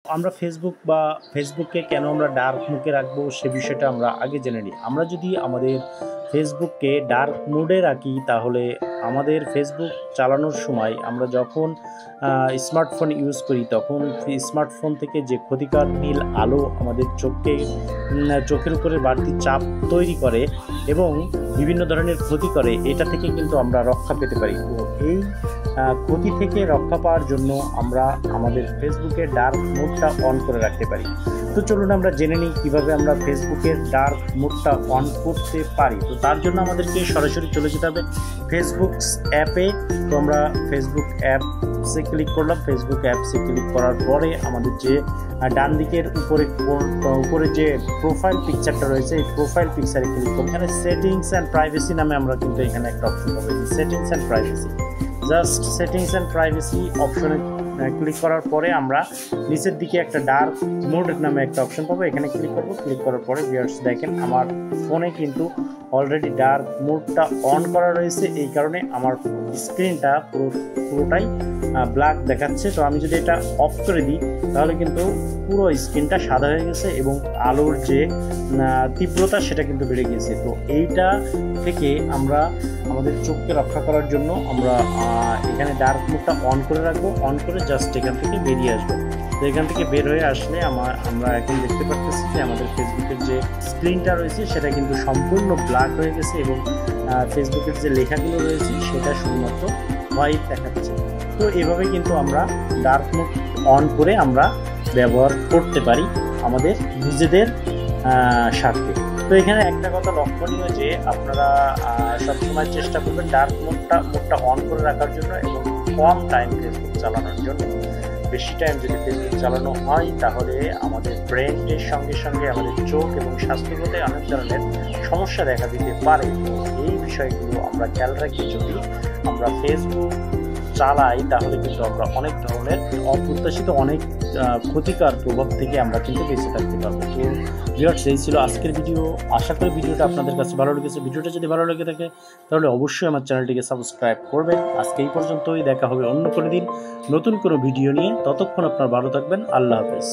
আমরা ফেসবুককে কেন আমরা ডার্ক মোডে রাখবো সে বিষয়টা আমরা আগে জেনে নিই। আমরা যদি আমাদের ফেসবুককে ডার্ক মোডে রাখি তাহলে আমাদের ফেসবুক চালানোর সময় আমরা যখন স্মার্টফোন ইউজ করি তখন স্মার্টফোন থেকে যে ক্ষতিকর নীল আলো আমাদের চোখের উপরে বাড়তি চাপ তৈরি করে এবং বিভিন্ন ধরনের ক্ষতি করে, এটা থেকে কিন্তু আমরা রক্ষা পেতে পারি। তো এই ক্ষতি থেকে রক্ষা পাওয়ার জন্য আমরা আমাদের ফেসবুকের ডার্ক মোডটা অন করে রাখতে পারি। তো চলুন আমরা জেনে নিই কীভাবে আমরা ফেসবুকের ডার্ক মোডটা অন করতে পারি। তো তার জন্য আমাদেরকে সরাসরি চলে যেতে হবে ফেসবুক অ্যাপে। তো আমরা ফেসবুক অ্যাপসে ক্লিক করলাম। ফেসবুক অ্যাপসে ক্লিক করার পরে আমাদের যে ডান দিকের উপরে যে প্রোফাইল পিকচারটা রয়েছে এই প্রোফাইল পিকচারে ক্লিক করব। এখানে সেটিংস অ্যান্ড প্রাইভেসি নামে আমরা কিন্তু এখানে একটা অপশন পাবো, settings and privacy. Just settings and privacy অপশনে ক্লিক করার পরে আমরা নিচের দিকে একটা ডার্ক মোড নামে একটা অপশন পাবো, এখানে ক্লিক করব। ক্লিক করার পরে ভিউয়ার্স দেখেন আমার ফোনে কিন্তু অলরেডি ডার্ক মোডটা অন করা রয়েছে, এই কারণে আমার স্ক্রিনটা পুরোটাই ব্ল্যাক দেখাচ্ছে। তো আমি যদি এটা অফ করে দিই তাহলে কিন্তু পুরো স্ক্রিনটা সাদা হয়ে গেছে এবং আলোর যে তীব্রতা সেটা কিন্তু বেড়ে গিয়েছে। তো এইটা থেকে আমরা আমাদের চোখকে রক্ষা করার জন্য আমরা এখানে ডার্ক মোডটা অন করে রাখবো। অন করে জাস্ট এখান থেকে বেরিয়ে আসবো। তো এখান থেকে বের হয়ে আসলে আমরা এখন দেখতে পাচ্ছি যে আমাদের ফেসবুকের যে স্ক্রিনটা রয়েছে সেটা কিন্তু সম্পূর্ণ ব্ল্যাক হয়ে গেছে এবং ফেসবুকের যে লেখাগুলো রয়েছে সেটা শুধুমাত্র হোয়াইট দেখাচ্ছে। তো এভাবে কিন্তু আমরা ডার্ক মোড অন করে আমরা ব্যবহার করতে পারি আমাদের নিজেদের স্বার্থে। তো এখানে একটা কথা লক্ষণীয় যে আপনারা সবসময় চেষ্টা করবেন ডার্ক মোডটা অন করে রাখার জন্য এবং কম টাইম ফেসবুক চালানোর জন্য। বেশি টাইম যদি ফেসবুক চালানো হয় তাহলে আমাদের ব্রেনের সঙ্গে সঙ্গে আমাদের চোখ এবং স্বাস্থ্যগত অনেক ধরনের সমস্যা দেখা দিতে পারে। তো এই বিষয়গুলো আমরা খেয়াল রাখি। যদি আমরা ফেসবুক চালাই তাহলে কিন্তু আমরা অনেক ধরনের অপ্রত্যাশিত অনেক ক্ষতিকর প্রভাব থেকে আমরা কিন্তু বেঁচে থাকতে পারবো। তো ভিউয়ার্স এই ছিল আজকের ভিডিও। আশা করি ভিডিওটা আপনাদের কাছে ভালো লেগেছে। ভিডিওটা যদি ভালো লেগে থাকে তাহলে অবশ্যই আমার চ্যানেলটিকে সাবস্ক্রাইব করবেন। আজকে এই পর্যন্তই, দেখা হবে অন্য কোনো দিন নতুন কোনো ভিডিও নিয়ে। ততক্ষণ আপনারা ভালো থাকবেন। আল্লাহ হাফেজ।